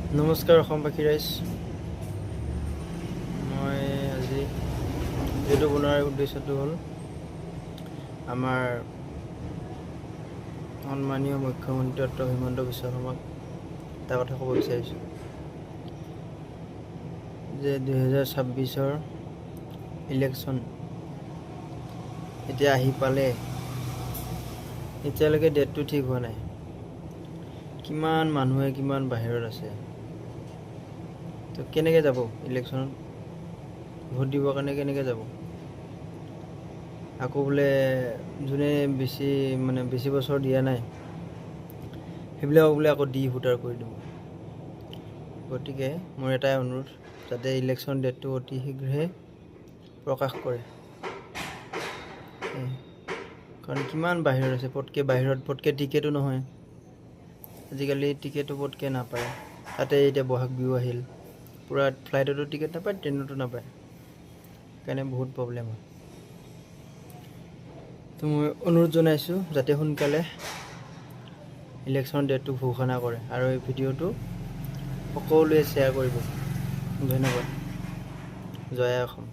নমস্কাৰ অসমবাসী ৰাইজ। মই আজি ভিডিঅ'টো বনোৱাৰ উদ্দেশ্যটো হ'ল আমাৰ সন্মানীয় মুখ্যমন্ত্ৰী ডক্টৰ হিমন্ত বিশ্ব শৰ্মাক এটা কথা ক'ব বিচাৰিছোঁ যে 2026-ৰ ইলেকশ্যন এতিয়া আহি পালে, এতিয়ালৈকে ডেটটো ঠিক হোৱা নাই। কিমান মানুহে কিমান বাহিৰত আছে, তো কেনেকৈ যাব ইলেকশ্যনত ভোট দিবৰ কাৰণে? কেনেকৈ যাব? আকৌ বোলে যোনে বেছি বছৰ দিয়া নাই সেইবিলাকক বোলে আকৌ দি ভোটাৰ কৰি দিব। গতিকে মোৰ এটাই অনুৰোধ, যাতে ইলেকশ্যন ডেটটো অতি শীঘ্ৰে প্ৰকাশ কৰে। কাৰণ কিমান বাহিৰত আছে, পটকৈ টিকেটো নহয়। আজিকালি টিকেটো পটকৈ নাপায়। তাতে এতিয়া বহাগ বিহু আহিল, পূৰা ফ্লাইটতো টিকেট নাপায়, ট্ৰেইনতো নাপায়। সেইকাৰণে বহুত প্ৰব্লেম হয়। তো মই অনুৰোধ জনাইছোঁ যাতে সোনকালে ইলেকশ্যন ডেটটো ঘোষণা কৰে আৰু এই ভিডিঅ'টো সকলোৱে শ্বেয়াৰ কৰিব। ধন্যবাদ। জয় অসম।